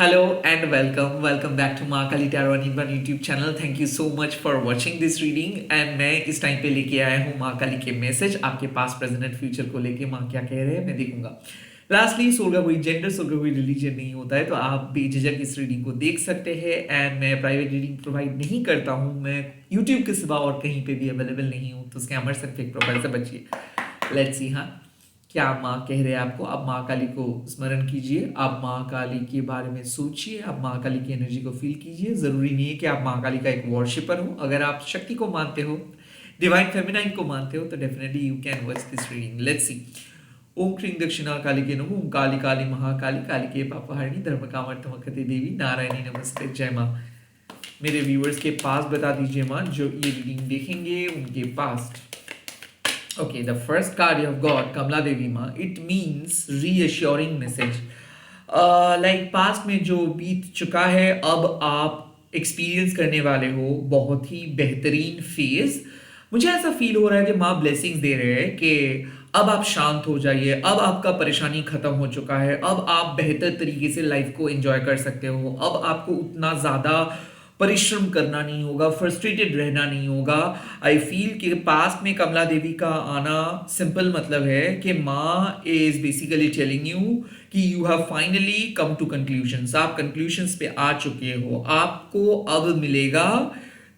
Hello and welcome. Welcome back to Maa Kali tarot one YouTube channel. Thank you so much for watching this reading. And मैं इस time पे लेके आया हूँ माँ काली के मैसेज आपके पास प्रेजेंट एंड फ्यूचर को लेके. माँ क्या कह रहे हैं मैं देखूंगा. लास्टली सोल का कोई जेंडर, सोल का कोई रिलीजन नहीं होता है, तो आप बेझिझक इस रीडिंग को देख सकते हैं. एंड मैं प्राइवेट रीडिंग प्रोवाइड नहीं करता हूँ. मैं यूट्यूब के सिवा और कहीं पे भी अवेलेबल नहीं हूँ, तो स्कैमर्स एंड फेक प्रोफाइल से बचिए. Let's see. हाँ, क्या माँ कह रहे हैं आपको. आप माँ काली को स्मरण कीजिए, आप माँ काली के बारे में सोचिए, आप माँ काली की एनर्जी को फील कीजिए. जरूरी नहीं है कि आप माँ काली का एक वॉरशिपर हो. अगर आप शक्ति को मानते हो, डिवाइन फेमिनाइन को मानते हो, तो definitely you can watch this reading. Let's see. Om क्रीं दक्षिणा काली के नमो. ओम काली काली महाकाली काली के पापहारिणी धर्म कामर्थमकते देवी नारायणी नमस्ते. जय माँ. मेरे व्यूअर्स के पास बता दीजिए माँ, जो ये रीडिंग देखेंगे उनके पास. Okay, the first card you have got, Kamala Devi Ma, it means reassuring message. Like past में जो बीत चुका है, अब आप एक्सपीरियंस करने वाले हो बहुत ही बेहतरीन फेज. मुझे ऐसा फील हो रहा है कि माँ ब्लेसिंग्स दे रहे हैं कि अब आप शांत हो जाइए, अब आपका परेशानी खत्म हो चुका है, अब आप बेहतर तरीके से लाइफ को एंजॉय कर सकते हो, अब आपको उतना ज़्यादा परिश्रम करना नहीं होगा, फ्रस्ट्रेटेड रहना नहीं होगा. आई फील कि पास्ट में कमला देवी का आना सिंपल मतलब है कि माँ इज बेसिकली टेलिंग यू कि you have finally come to conclusions. आप कंक्लूजन्स पे आ चुके हो. आपको अब मिलेगा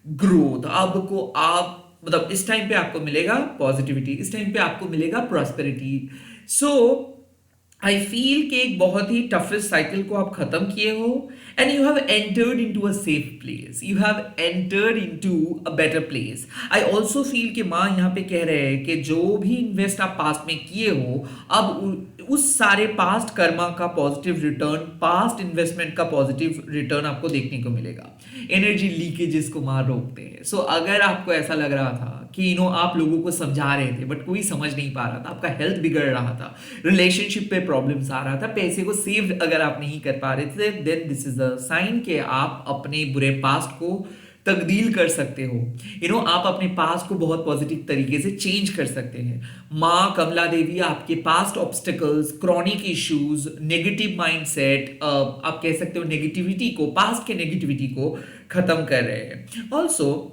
ग्रोथ. आपको आप मतलब इस टाइम पे आपको मिलेगा पॉजिटिविटी, इस टाइम पे आपको मिलेगा प्रॉस्पेरिटी. सो आई फील कि एक बहुत ही टफेस्ट साइकिल को आप खत्म किए हो and you have entered into a safe place. You have entered into a better place. I also feel कि माँ यहाँ पे कह रहे हैं कि जो भी इन्वेस्ट आप पास्ट में किए हो, अब उस सारे पास्ट कर्मा का पॉजिटिव रिटर्न, पास्ट इन्वेस्टमेंट का पॉजिटिव रिटर्न आपको देखने को मिलेगा. एनर्जी लीकेजेस को मार रोकते हैं. सो अगर आपको ऐसा लग रहा था कि आप लोगों को समझा रहे थे बट कोई समझ नहीं पा रहा था, आपका हेल्थ बिगड़ रहा था, रिलेशनशिप पे प्रॉब्लम्स आ रहा था, पैसे को सेव अगर आप नहीं कर पा रहे थे, then this is the sign कि आप अपने बुरे पास्ट को तब्दील कर सकते हो. आप अपने पास्ट को बहुत पॉजिटिव तरीके से चेंज कर सकते हैं. माँ कमला देवी आपके past obstacles, chronic issues, negative mindset, आप कह सकते हो नेगेटिविटी को, पास्ट के नेगेटिविटी को खत्म कर रहे हैं. Also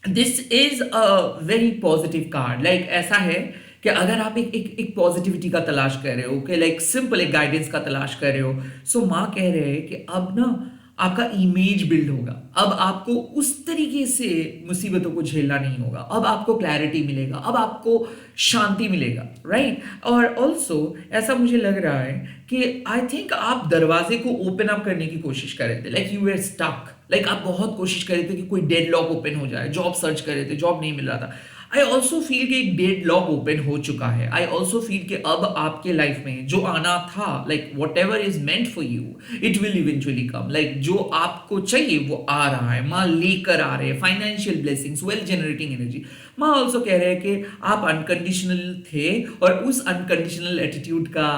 this is a very positive card. Like ऐसा है कि अगर आप एक पॉजिटिविटी का तलाश कर रहे हो, कि लाइक सिंपल एक गाइडेंस का तलाश कर रहे हो, सो माँ कह रहे हैं कि अब ना आपका इमेज बिल्ड होगा. अब आपको उस तरीके से मुसीबतों को झेलना नहीं होगा. अब आपको क्लैरिटी मिलेगा, अब आपको शांति मिलेगा, राइट. और ऑल्सो ऐसा मुझे लग रहा है कि आई थिंक आप दरवाजे को ओपन अप करने की कोशिश कर रहे थे. Like you were stuck. Like आप बहुत कोशिश कर रहे थे कि कोई डेड लॉक ओपन हो जाए. जॉब सर्च कर रहे थे, जॉब नहीं मिल रहा था. आई ऑल्सो फील कि एक डेड लॉक ओपन हो चुका है. आई ऑल्सो फील कि अब आपके लाइफ में जो आना था, like what ever is meant for you, it will eventually come. Like जो आपको चाहिए वो आ रहा है. माँ लेकर आ रहे हैं financial blessings, wealth generating energy. माँ ऑल्सो कह रहे हैं कि आप अनकंडीशनल थे और उस अनकंडीशनल एटीट्यूड का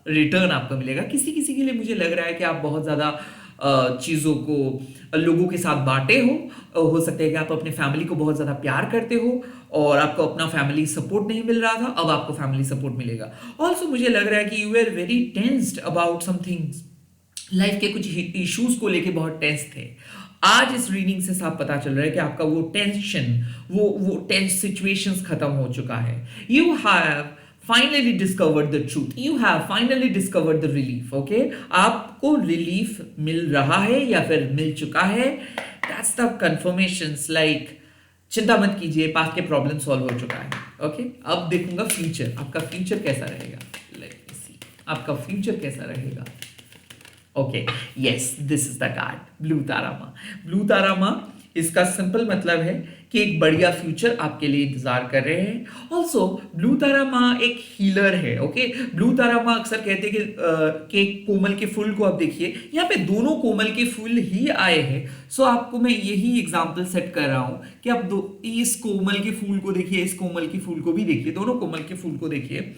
रिटर्न आपको मिलेगा. किसी किसी के लिए मुझे लग रहा है कि आप बहुत ज़्यादा चीज़ों को लोगों के साथ बांटे हो सकता है कि आप अपने फैमिली को बहुत ज़्यादा प्यार करते हो और आपको अपना फैमिली सपोर्ट नहीं मिल रहा था, अब आपको फैमिली सपोर्ट मिलेगा. ऑल्सो मुझे लग रहा है कि you are very tensed about something. Life के कुछ इश्यूज को लेके बहुत टेंस थे. आज इस रीडिंग से साफ पता चल रहा है कि आपका वो टेंशन, वो टेंस सिचुएशंस खत्म हो चुका है. You have finally discovered the truth. You have finally discovered the relief. Okay, आपको रिलीफ मिल रहा है या फिर मिल चुका है. That's the confirmations. Like चिंता मत कीजिए, पास्ट के प्रॉब्लम सॉल्व हो चुका है. ओके, अब देखूंगा फ्यूचर. आपका फ्यूचर कैसा रहेगा. लेट मी सी आपका फ्यूचर कैसा रहेगा. Okay, yes, this is the card blue Tara Maa. Blue Tara Maa, इसका सिंपल मतलब है कि एक बढ़िया फ्यूचर आपके लिए इंतजार कर रहे हैं. ऑल्सो ब्लू तारा माँ एक हीलर है. ओके, ब्लू तारा माँ अक्सर कहते हैं कि कोमल के फूल को आप देखिए, यहाँ पे दोनों कोमल के फूल ही आए हैं. सो आपको मैं यही एग्जांपल सेट कर रहा हूँ कि आप इस कोमल के फूल को देखिए, इस कोमल के फूल को भी देखिए, दोनों कोमल के फूल को देखिए.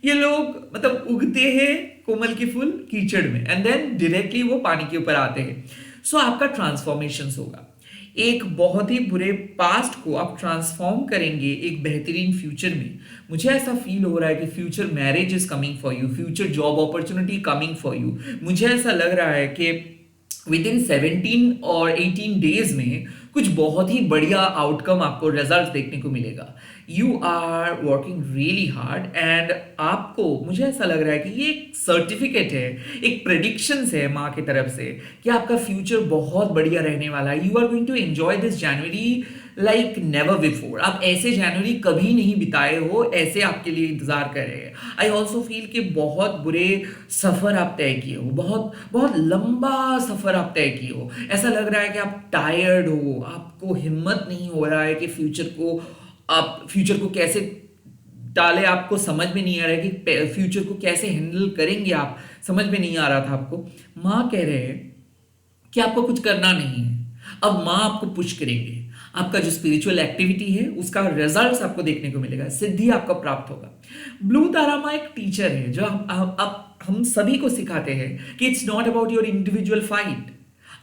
ये लोग मतलब उगते हैं कोमल के फूल कीचड़ में एंड देन डायरेक्टली वो पानी के ऊपर आते हैं. सो आपका ट्रांसफॉर्मेशन होगा. एक बहुत ही बुरे पास्ट को आप ट्रांसफॉर्म करेंगे एक बेहतरीन फ्यूचर में. मुझे ऐसा फील हो रहा है कि future marriage is coming for you, future job opportunity coming for you. मुझे ऐसा लग रहा है कि विद इन 17 और 18 डेज में कुछ बहुत ही बढ़िया आउटकम आपको रिजल्ट देखने को मिलेगा। You are working really hard and आपको, मुझे ऐसा लग रहा है कि ये एक सर्टिफिकेट है, एक प्रेडिक्शंस है माँ की तरफ से कि आपका फ्यूचर बहुत बढ़िया रहने वाला है। You are going to enjoy this January like never before. आप ऐसे जनवरी कभी नहीं बिताए हो, ऐसे आपके लिए इंतजार कर रहे हैं। आई ऑल्सो फील कि बहुत बुरे सफ़र आप तय किए हो, बहुत बहुत लंबा सफ़र आप तय किए हो। ऐसा लग रहा है कि आप टायर्ड हो, आपको हिम्मत नहीं हो रहा है कि फ्यूचर को कैसे टाले, आपको समझ में नहीं आ रहा है कि फ्यूचर को कैसे हैंडल करेंगे, आप समझ में नहीं आ रहा था आपको। माँ कह रहे हैं कि आपको कुछ करना नहीं है, अब माँ आपको पुश करेंगे। आपका जो स्पिरिचुअल एक्टिविटी है उसका रिजल्ट्स आपको देखने को मिलेगा, सिद्धि आपको प्राप्त होगा। ब्लू तारा माँ एक टीचर है जो हम सभी को सिखाते हैं कि it's not about your individual fight.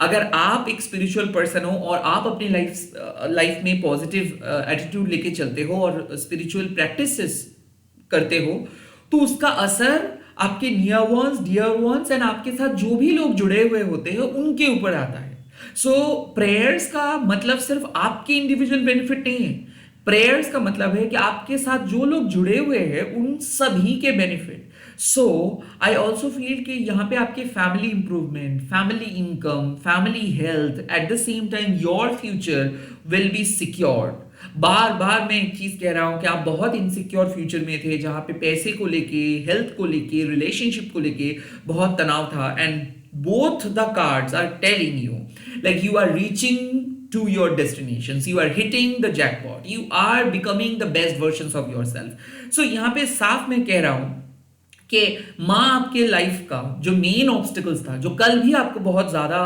अगर आप एक स्पिरिचुअल पर्सन हो और आप अपनी लाइफ में पॉजिटिव एटीट्यूड लेके चलते हो और स्पिरिचुअल प्रैक्टिसेस करते हो, तो उसका असर आपके near ones, dear ones and आपके साथ जो भी लोग जुड़े हुए होते हैं उनके ऊपर आता है। सो प्रेयर्स का मतलब सिर्फ आपके इंडिविजुअल बेनिफिट नहीं है। प्रेयर्स का मतलब है कि आपके साथ जो लोग जुड़े हुए हैं उन सभी के benefit. So I also feel कि यहाँ पे आपके family improvement, family income, family health, at the same time your future will be secured. बार बार मैं एक चीज कह रहा हूं कि आप बहुत इनसिक्योर फ्यूचर में थे, जहां पे पैसे को लेके, हेल्थ को लेके, रिलेशनशिप को लेके बहुत तनाव था। And both the cards are telling you like you are reaching to your destinations, you are hitting the jackpot, you are becoming the best versions of yourself. So यहाँ पे साफ मैं कह रहा हूं कि माँ आपके लाइफ का जो मेन ऑब्स्टिकल्स था, जो कल भी आपको बहुत ज्यादा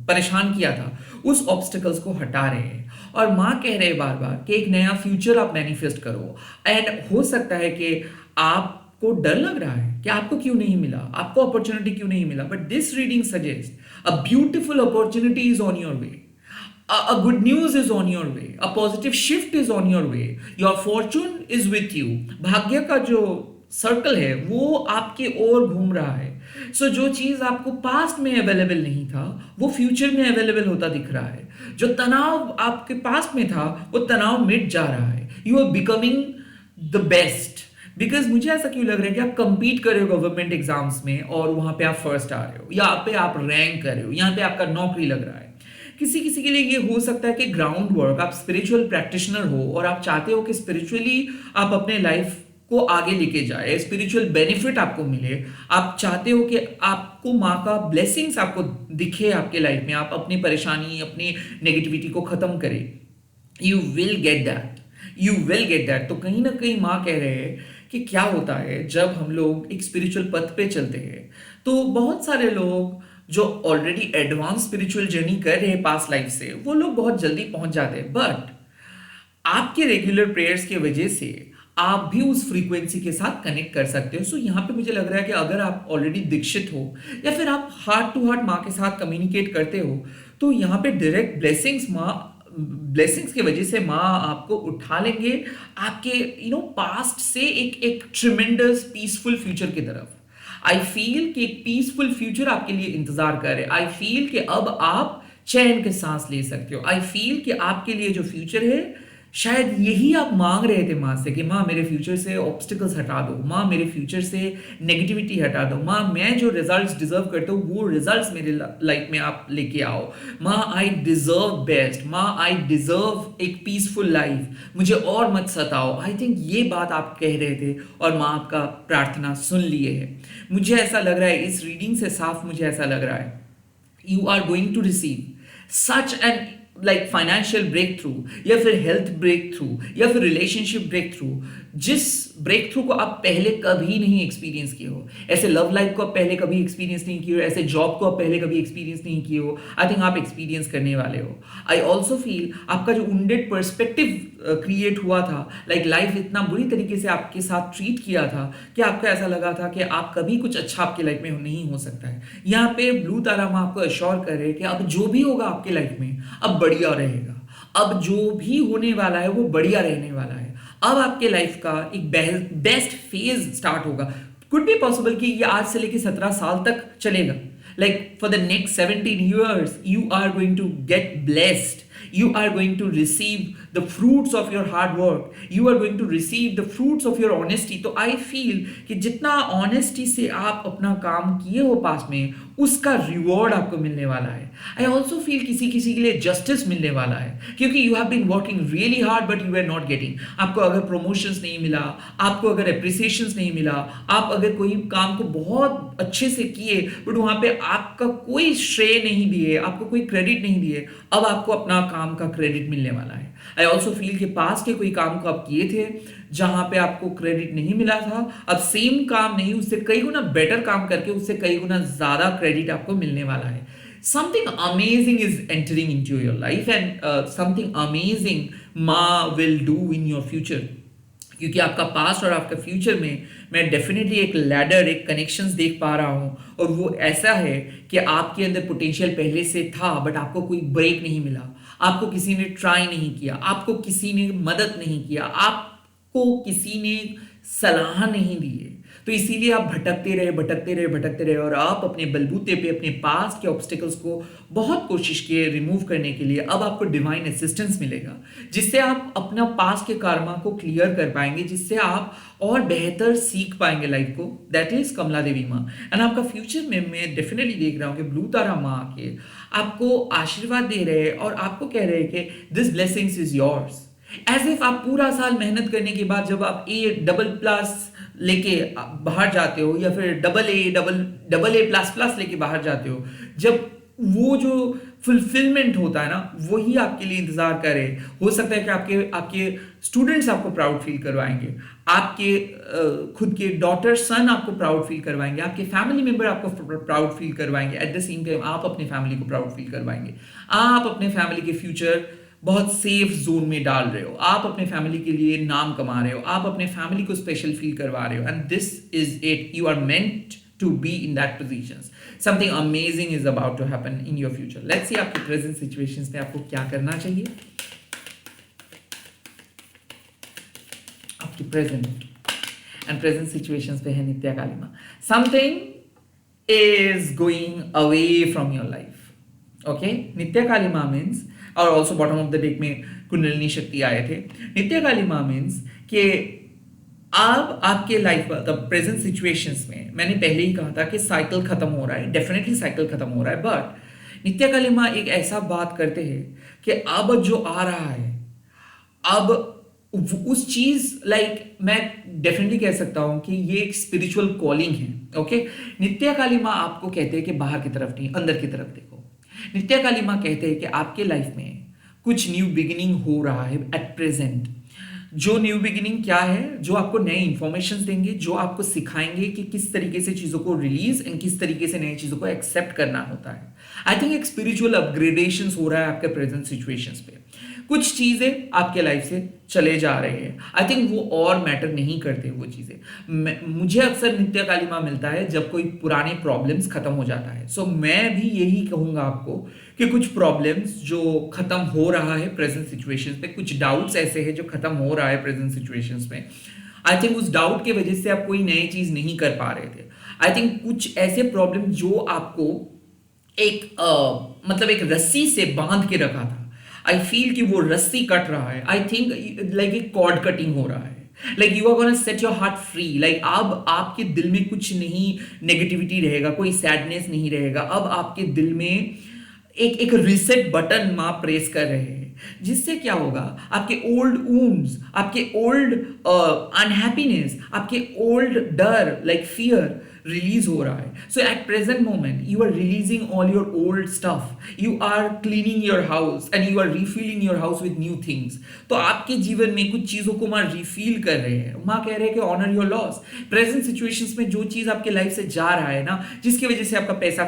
परेशान किया था, उस ऑब्स्टिकल्स को हटा रहे हैं। और माँ कह रहे हैं बार बार कि एक नया फ्यूचर आप मैनिफेस्ट करो। एंड हो सकता है कि आपको डर लग रहा है कि आपको क्यों नहीं मिला, आपको अपॉर्चुनिटी क्यों नहीं मिला, but this reading suggest a beautiful opportunity is on your way, a good news is on your way, a positive shift is on your way, your fortune is with you। भाग्य का जो circle है वो आपके ओर घूम रहा है। सो जो चीज आपको पास्ट में अवेलेबल नहीं था वो फ्यूचर में अवेलेबल होता दिख रहा है। जो तनाव आपके पास्ट में था वो तनाव मिट जा रहा है। You are becoming the best. Because मुझे ऐसा क्यों लग रहा है कि आप कंपीट कर रहे हो गवर्नमेंट एग्जाम्स में और वहां पे आप फर्स्ट आ रहे हो, यहाँ पे आप रैंक कर रहे हो, यहाँ पे आपका नौकरी लग रहा है। किसी किसी के लिए ये हो सकता है कि ग्राउंड वर्क, आप स्पिरिचुअल प्रैक्टिशनर हो और आप चाहते हो कि स्पिरिचुअली आप अपने लाइफ को आगे लेके जाए, स्पिरिचुअल बेनिफिट आपको मिले। आप चाहते हो कि आपको माँ का ब्लेसिंग्स आपको दिखे आपके लाइफ में, आप अपनी परेशानी, अपनी नेगेटिविटी को खत्म करें। You will get that, you will get that. तो कहीं ना कहीं माँ कह रहे हैं कि क्या होता है जब हम लोग एक स्पिरिचुअल पथ पे चलते हैं, तो बहुत सारे लोग जो ऑलरेडी एडवांस स्पिरिचुअल जर्नी कर रहे हैं पास्ट लाइफ से, वो लोग बहुत जल्दी पहुंच जाते हैं। बट आपके रेगुलर प्रेयर्स की वजह से आप भी उस फ्रीक्वेंसी के साथ कनेक्ट कर सकते हो। सो यहाँ पे मुझे लग रहा है कि अगर आप ऑलरेडी दीक्षित हो या फिर आप हार्ट टू हार्ट माँ के साथ कम्युनिकेट करते हो, तो यहाँ पे डायरेक्ट ब्लेसिंग्स की वजह से माँ आपको उठा लेंगे आपके पास्ट से एक ट्रिमेंडस पीसफुल फ्यूचर की तरफ। आई फील कि एक पीसफुल फ्यूचर आपके लिए इंतजार कर रहे। आई फील कि अब आप चैन के सांस ले सकते हो। आई फील कि आपके लिए जो फ्यूचर है, शायद यही आप मांग रहे थे माँ से कि माँ मेरे फ्यूचर से ऑब्स्टिकल्स हटा दो, माँ मेरे फ्यूचर से नेगेटिविटी हटा दो, माँ मैं जो रिजल्ट्स डिजर्व करता हूँ वो रिजल्ट्स मेरे लाइफ में आप लेके आओ। माँ आई डिजर्व बेस्ट, माँ आई डिजर्व एक पीसफुल लाइफ, मुझे और मत सताओ। आई थिंक ये बात आप कह रहे थे और माँ आपका प्रार्थना सुन लिए है। मुझे ऐसा लग रहा है, इस रीडिंग से साफ मुझे ऐसा लग रहा है, you are going to receive such an like financial breakthrough, या फिर हेल्थ ब्रेक थ्रू, या फिर रिलेशनशिप ब्रेक थ्रू, जिस ब्रेक थ्रू को आप पहले कभी नहीं एक्सपीरियंस किए हो। ऐसे लव लाइफ को आप पहले कभी एक्सपीरियंस नहीं किए हो, ऐसे जॉब को आप पहले कभी एक्सपीरियंस नहीं किए हो। आई थिंक आप एक्सपीरियंस करने वाले हो। आई ऑल्सो फील आपका जो वुंडेड पर्सपेक्टिव क्रिएट हुआ था, लाइक लाइफ इतना बुरी तरीके से आपके साथ ट्रीट किया था कि आपको ऐसा लगा था कि आप कभी कुछ अच्छा आपके लाइफ में नहीं हो सकता है। यहाँ पे ब्लू तारा माँ आपको अश्योर कर रहे हैं कि अब जो भी होगा आपके लाइफ में अब बढ़िया रहेगा, अब जो भी होने वाला है वो बढ़िया रहने वाला है। अब आपके लाइफ का एक बेस्ट फेज स्टार्ट होगा। कुड बी पॉसिबल कि ये आज से लेके 17 साल तक चलेगा, Like for the next 17 years, you are going to get blessed. You are going to receive the fruits of your hard work. You are going to receive the fruits of your honesty. तो I feel कि जितना honesty से आप अपना काम किए हो पास में, उसका रिवॉर्ड आपको मिलने वाला है. आई ऑल्सो फील किसी किसी के लिए जस्टिस मिलने वाला है, क्योंकि you have been working really hard but you are not getting. आपको अगर प्रमोशंस नहीं मिला, आपको अगर एप्रिसिएशंस नहीं मिला, आप अगर कोई काम को बहुत अच्छे से किए बट वहां पे आपका कोई श्रेय नहीं दिए, आपको कोई क्रेडिट नहीं दिए, अब आपको अपना काम का क्रेडिट मिलने वाला है. आई ऑल्सो फील कि पास के कोई काम को आप किए थे जहां पे आपको क्रेडिट नहीं मिला था, अब सेम काम नहीं, उससे कई गुना बेटर काम करके उससे कई गुना ज्यादा क्रेडिट आपको मिलने वाला है. Something amazing is entering into your life and something amazing Ma will do in your future. क्योंकि आपका पास्ट और आपका फ्यूचर में मैं डेफिनेटली एक लैडर, एक कनेक्शंस देख पा रहा हूँ, और वो ऐसा है कि आपके अंदर पोटेंशियल पहले से था बट आपको कोई ब्रेक नहीं मिला, आपको किसी ने ट्राई नहीं किया, आपको किसी ने मदद नहीं किया, आपको किसी ने सलाह नहीं दी है, तो इसीलिए आप भटकते रहे और आप अपने बलबूते पे अपने पास के ऑब्स्टिकल्स को बहुत कोशिश किए रिमूव करने के लिए. अब आपको डिवाइन असिस्टेंस मिलेगा जिससे आप अपना पास के कर्मा को क्लियर कर पाएंगे, जिससे आप और बेहतर सीख पाएंगे लाइफ को. दैट इज कमला देवी माँ. एंड आपका फ्यूचर में मैं डेफिनेटली देख रहा हूँ कि ब्लू तारा माँ के आपको आशीर्वाद दे रहे हैं और आपको कह रहे हैं कि this blessings is yours. As if आप पूरा साल मेहनत करने के बाद जब आप A++ लेके बाहर जाते हो, या फिर AA++ लेके बाहर जाते हो, जब वो जो फुलफिलमेंट होता है ना, वही आपके लिए इंतजार करे. हो सकता है कि आपके स्टूडेंट्स आपको प्राउड फील करवाएंगे, आपके खुद के डॉटर सन आपको प्राउड फील करवाएंगे, आपके फैमिली मेंबर आपको प्राउड फील करवाएंगे. एट द सेम टाइम आप अपने फैमिली को प्राउड फील करवाएंगे. आप अपने फैमिली के फ्यूचर बहुत सेफ जोन में डाल रहे हो, आप अपने फैमिली के लिए नाम कमा रहे हो, आप अपने फैमिली को स्पेशल फील करवा रहे हो. And this is it, you are meant to be in that positions. Something amazing is about to happen in your future. Let's see आपके प्रेजेंट सिचुएशंस में आपको क्या करना चाहिए. आपकी प्रेजेंट सिचुएशंस पे है Nitya Kali Maa. Something is going away from your life. Okay, Nitya Kali Maa means, और also bottom of the deck में कुंडलिनी शक्ति आए थे. नित्य काली माँ मीन्स कि अब आपके लाइफ द प्रेजेंट सिचुएशंस में मैंने पहले ही कहा था कि साइकिल खत्म हो रहा है, डेफिनेटली साइकिल खत्म हो रहा है, बट नित्य काली माँ एक ऐसा बात करते हैं कि अब जो आ रहा है, अब उस चीज लाइक मैं डेफिनेटली कह सकता हूं कि ये एक स्पिरिचुअल कॉलिंग है. ओके, नित्य काली माँ आपको कहते हैं कि बाहर की तरफ नहीं, अंदर की तरफ देखो. नित्या काली माँ कहते हैं कि आपके लाइफ में कुछ न्यू बिगिनिंग हो रहा है एट प्रेजेंट. जो न्यू बिगिनिंग क्या है, जो आपको नए इंफॉर्मेशन देंगे, जो आपको सिखाएंगे कि किस तरीके से चीजों को रिलीज एंड किस तरीके से नई चीजों को एक्सेप्ट करना होता है. आई थिंक एक स्पिरिचुअल अपग्रेडेशन हो रहा है आपके प्रेजेंट सिचुएशंस पे. कुछ चीजें आपके लाइफ से चले जा रहे हैं, आई थिंक वो और मैटर नहीं करते वो चीजें. मुझे अक्सर नित्य काली माँ मिलता है जब कोई पुराने प्रॉब्लम्स खत्म हो जाता है. सो मैं भी यही कहूंगा आपको कि कुछ प्रॉब्लम्स जो खत्म हो रहा है प्रेजेंट सिचुएशंस पे, कुछ डाउट्स ऐसे हैं जो खत्म हो रहा है प्रेजेंट सिचुएशंस में. आई थिंक उस डाउट की वजह से आप कोई नई चीज नहीं कर पा रहे थे. आई थिंक कुछ ऐसे प्रॉब्लम जो आपको एक मतलब एक रस्सी से बांध के रखा था, आई फील कि वो रस्सी कट रहा है. आई थिंक लाइक एक कॉर्ड कटिंग हो रहा है. Like you are gonna set your heart free. Like अब आपके दिल में कुछ नहीं नेगेटिविटी रहेगा, कोई सैडनेस नहीं रहेगा. अब आपके दिल में एक रीसेट बटन माँ प्रेस कर रहे हैं, जिससे क्या होगा, आपके ओल्ड वुंड्स, आपके ओल्ड अनहैप्पीनेस, आपके ओल्ड डर लाइक फियर रिलीज हो रहा है. So at present moment you are releasing all your old stuff, you are cleaning your house and you are refilling your house with new things. तो आपके जीवन में कुछ चीजों को माँ रिफिल कर रहे हैं. माँ कह रहे हैं कि honour your loss. Present situations में जो चीज आपके लाइफ से जा रहा है ना, जिसकी वजह से आपका पैसा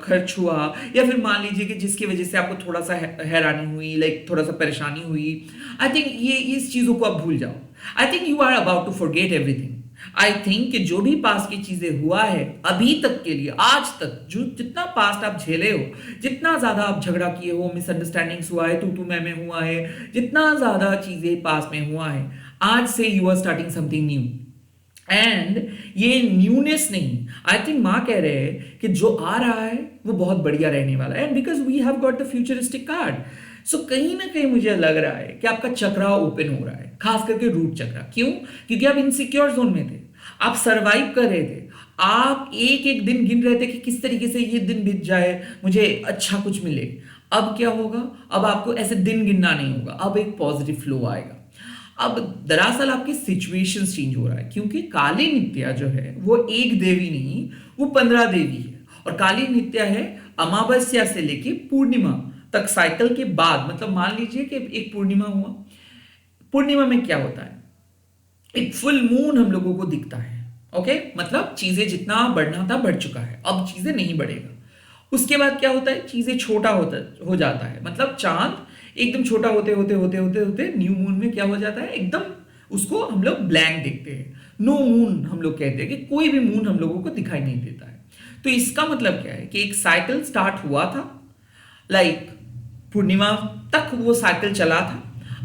खर्च हुआ, या फिर मान लीजिए कि जिसकी वजह से आपको थोड़ा सा हैरानी हुई, लाइक थोड़ा सा परेशानी हुई, आई थिंक ये इस चीजों को आप भूल जाओ. I think you are about to forget everything. I think कि जो भी पास्ट की चीजें हुआ है अभी तक के लिए, आज तक जो जितना पास्ट आप झेले हो, जितना ज्यादा आप झगड़ा किए हो, मिसअंडरस्टैंडिंग्स हुआ है, तू मैं हुआ है, जितना ज्यादा चीजें पास्ट में हुआ है, आज से you are starting something new. And ये न्यूनेस नहीं, आई थिंक माँ कह रहे हैं कि जो आ रहा है वो बहुत बढ़िया रहने वाला है, and because we have got the futuristic card. So कहीं ना कहीं मुझे लग रहा है कि आपका चक्रा ओपन हो रहा है, खास करके रूट चक्रा। क्यों? क्योंकि आप इनसिक्योर जोन में थे, आप सरवाइव कर रहे थे, आप एक एक दिन गिन रहे थे कि किस तरीके से ये दिन बीत जाए, मुझे अच्छा कुछ मिले। अब क्या होगा? अब आपको ऐसे दिन गिनना नहीं होगा, अब एक पॉजिटिव फ्लो आएगा। अब दरअसल आपकी सिचुएशन चेंज हो रहा है, क्योंकि काली नित्या जो है वो एक देवी नहीं, वो 15 देवी है। और काली नित्या है अमावस्या से लेके पूर्णिमा तक साइकिल के बाद। मतलब मान लीजिए कि एक पूर्णिमा हुआ, पूर्णिमा में क्या होता है, एक फुल मून हम लोगों को दिखता है। ओके, मतलब चीजें जितना बढ़ना था बढ़ चुका है, अब चीजें नहीं बढ़ेगा। उसके बाद क्या होता है, चीजें छोटा हो जाता है, मतलब चांद एकदम छोटा होते होते होते होते होते न्यू मून में क्या हो जाता है, एकदम उसको हम लोग ब्लैंक देखते हैं, नो मून हम लोग कहते हैं कि कोई भी मून हम लोगों को दिखाई नहीं देता है। तो इसका मतलब क्या है कि एक साइकिल स्टार्ट हुआ था, लाइक पूर्णिमा तक वो साइकिल चला था।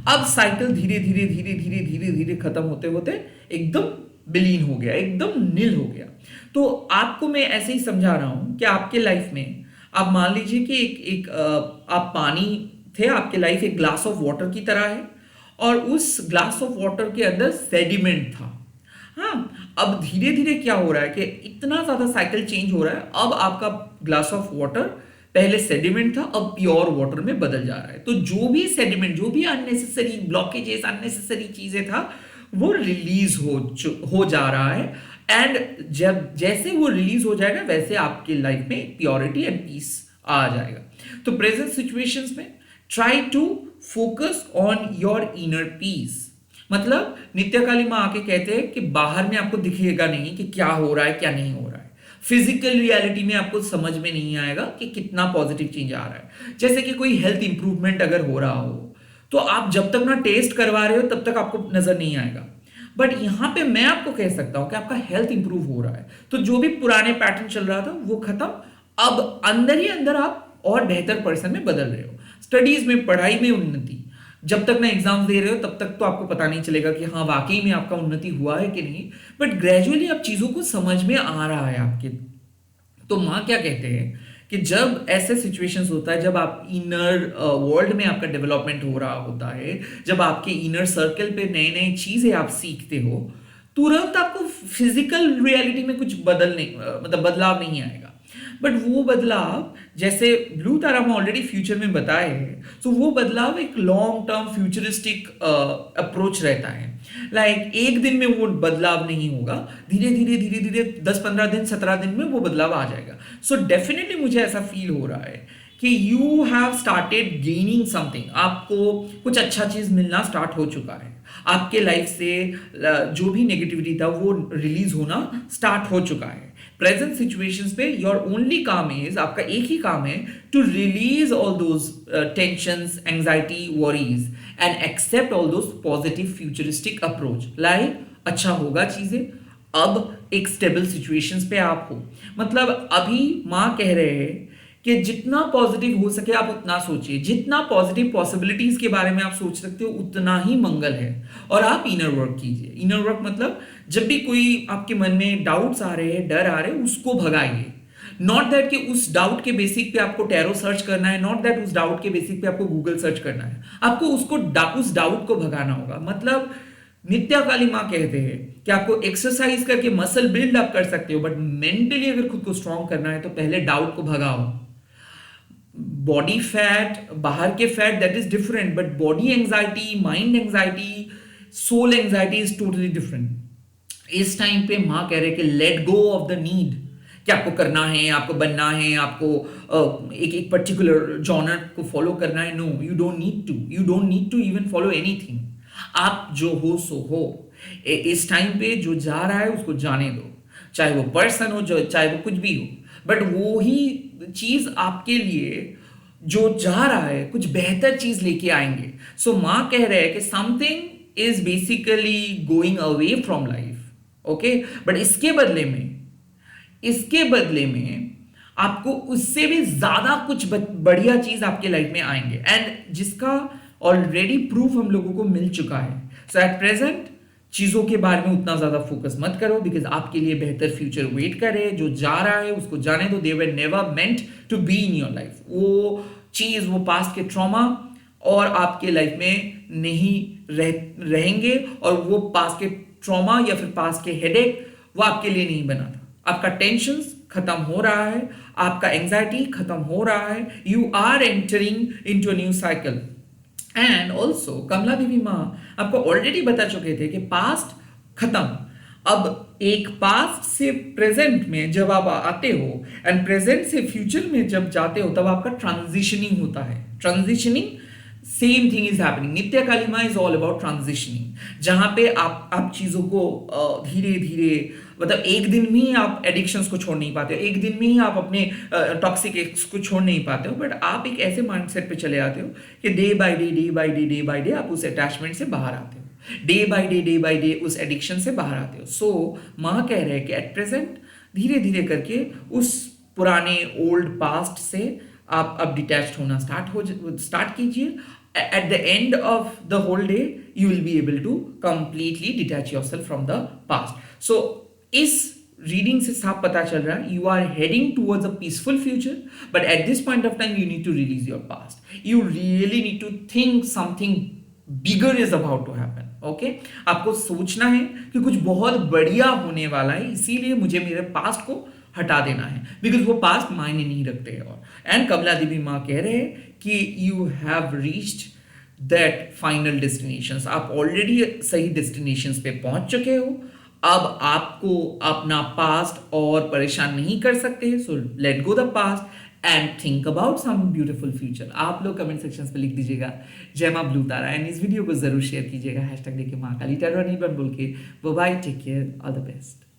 अब साइकिल धीरे धीरे धीरे धीरे धीरे धीरे खत्म होते होते एकदम विलीन हो गया, एकदम नील हो गया। तो आपको मैं ऐसे ही समझा रहा हूं कि आपके लाइफ में आप मान लीजिए कि आप पानी थे, आपके लाइफ एक ग्लास ऑफ वाटर की तरह है, और उस ग्लास ऑफ वाटर के अंदर सेडिमेंट था। हाँ, अब धीरे धीरे क्या हो रहा है कि इतना ज्यादा साइकिल चेंज हो रहा है, अब आपका ग्लास ऑफ वाटर पहले सेडिमेंट था, अब प्योर वाटर में बदल जा रहा है। तो जो भी सेडिमेंट, जो भी अननेसेसरी ब्लॉकेजेस, अननेसेसरी चीजें था, वो रिलीज हो जा रहा है। एंड जब जैसे वो रिलीज हो जाएगा वैसे आपके लाइफ में प्योरिटी एंड पीस आ जाएगा। तो प्रेजेंट सिचुएशंस में try to focus on your inner peace. मतलब नित्य काली माँ आके कहते हैं कि बाहर में आपको दिखेगा नहीं कि क्या हो रहा है क्या नहीं हो रहा है, फिजिकल रियलिटी में आपको समझ में नहीं आएगा कि कितना पॉजिटिव चेंज आ रहा है। जैसे कि कोई हेल्थ इंप्रूवमेंट अगर हो रहा हो, तो आप जब तक ना टेस्ट करवा रहे हो तब तक आपको नजर नहीं आएगा। बट यहां पे मैं आपको कह सकता हूं कि आपका हेल्थ इंप्रूव हो रहा है, तो जो भी पुराने पैटर्न चल रहा था वो खत्म, अब अंदर ही अंदर आप और बेहतर पर्सन में बदल रहे हो। स्टडीज में, पढ़ाई में उन्नति, जब तक ना एग्जाम दे रहे हो तब तक तो आपको पता नहीं चलेगा कि हाँ वाकई में आपका उन्नति हुआ है कि नहीं, बट ग्रेजुअली अब चीजों को समझ में आ रहा है आपके। तो माँ क्या कहते हैं कि जब ऐसे सिचुएशंस होता है, जब आप इनर वर्ल्ड में आपका डेवलपमेंट हो रहा होता है, जब आपके इनर सर्कल पे नए नए चीजें आप सीखते हो, तुरंत आपको फिजिकल रियलिटी में कुछ मतलब बदलाव नहीं आएगा। बट वो बदलाव, जैसे ब्लू तारा में ऑलरेडी फ्यूचर में बताए हैं, तो वो बदलाव एक लॉन्ग टर्म फ्यूचरिस्टिक अप्रोच रहता है। लाइक एक दिन में वो बदलाव नहीं होगा, धीरे धीरे धीरे धीरे 10-15 दिन 17 दिन में वो बदलाव आ जाएगा। सो डेफिनेटली मुझे ऐसा फील हो रहा है कि you have started gaining something, आपको कुछ अच्छा चीज मिलना स्टार्ट हो चुका है, आपके लाइफ से जो भी नेगेटिविटी था वो रिलीज होना स्टार्ट हो चुका है। प्रेजेंट सिचुएशंस पे योर ओनली काम इज, आपका एक ही काम है, to release all those tensions, anxiety, worries and accept all those positive futuristic approach. Like अच्छा होगा चीजें, अब एक स्टेबल सिचुएशंस पे आप हो। मतलब अभी माँ कह रहे हैं कि जितना पॉजिटिव हो सके आप उतना सोचिए, जितना पॉजिटिव पॉसिबिलिटीज के बारे में आप सोच सकते हो उतना ही मंगल है। और आप इनर वर्क कीजिए। इनर वर्क मतलब जब भी कोई आपके मन में डाउट्स आ रहे हैं, डर आ रहे हैं, उसको भगाइए। नॉट दैट कि उस डाउट के बेसिक पे आपको टैरो सर्च करना है, नॉट दैट उस डाउट के बेसिक पे आपको गूगल सर्च करना है, आपको उस डाउट को भगाना होगा। मतलब नित्या काली माँ कहते हैं कि आपको एक्सरसाइज करके मसल बिल्ड अप कर सकते हो, बट मेंटली अगर खुद को स्ट्रांग करना है तो पहले डाउट को भगाओ। बॉडी फैट, बाहर के fat, that is different, but body anxiety, mind anxiety, soul anxiety is totally different. इस टाइम पे माँ कह रहे कि let go of the need, कि आपको करना है, आपको बनना है, आपको एक पर्टिकुलर जॉनर को फॉलो करना है। No, you don't need to even follow anything. आप जो हो सो हो। इस टाइम पे जो जा रहा है उसको जाने दो, चाहे वो पर्सन हो, चाहे वो कुछ भी हो, बट वो ही चीज आपके लिए जो जा रहा है कुछ बेहतर चीज लेके आएंगे। सो माँ कह रहे हैं कि something is basically going away from life, okay, but इसके बदले में आपको उससे भी ज्यादा कुछ बढ़िया चीज आपके लाइफ में आएंगे, एंड जिसका ऑलरेडी प्रूफ हम लोगों को मिल चुका है। सो एट प्रेजेंट चीज़ों के बारे में उतना ज़्यादा फोकस मत करो, बिकॉज आपके लिए बेहतर फ्यूचर वेट करे। जो जा रहा है उसको जाने दो। They were never meant to be in your life. वो चीज़, वो पास्ट के ट्रॉमा और आपके लाइफ में नहीं रहेंगे, और वो पास्ट के ट्रॉमा या फिर पास्ट के हेडेक वो आपके लिए नहीं बना था। आपका टेंशन खत्म हो रहा है, आपका एंजाइटी खत्म हो रहा है। You are entering into a new cycle. And also Kamala Devi Maa आपको ऑलरेडी बता चुके थे कि पास्ट खत्म। अब एक पास्ट से प्रेजेंट में जब आप आते हो एंड प्रेजेंट से फ्यूचर में जब जाते हो, तब आपका ट्रांजिशनिंग होता है। Transitioning, same thing is happening. नित्य कालिमा इज ऑल अबाउट ट्रांजिशनिंग, जहां पे आप चीजों को धीरे धीरे, मतलब एक दिन में ही आप एडिक्शंस को छोड़ नहीं पाते हो, एक दिन में ही आप अपने टॉक्सिक एक्स को छोड़ नहीं पाते हो, बट आप एक ऐसे माइंडसेट पे चले आते हो कि डे बाय डे आप उस अटैचमेंट से बाहर आते हो, डे बाय डे उस एडिक्शन से बाहर आते हो। सो माँ कह रहे हैं कि एट प्रेजेंट धीरे धीरे करके उस पुराने ओल्ड पास्ट से आप अब डिटैच्ड होना स्टार्ट कीजिए। at the end of the whole day you will be able to completely detach yourself from the past. So इस रीडिंग से साफ पता चल रहा है, you are heading towards a peaceful future, but at this point of time you need to release your past. You really need to think something bigger is about to happen. Okay, आपको सोचना है कि कुछ बहुत बढ़िया होने वाला है, इसीलिए मुझे मेरे पास्ट को हटा देना है, बिकॉज वो पास्ट मायने नहीं रखते। और एंड कमला देवी माँ कह रहे हैं कि you have reached that final destinations. आप ऑलरेडी सही डेस्टिनेशंस पे पहुंच चुके हो। अब आपको अपना पास्ट और परेशान नहीं कर सकते। So let go the past and think about some beautiful future. आप लोग कमेंट सेक्शंस पे लिख दीजिएगा जय मां ब्लू तारा, एंड इस वीडियो को जरूर शेयर कीजिएगा हैशटैग देके माँ काली टैरो बोल के। Bye, take care, all the best.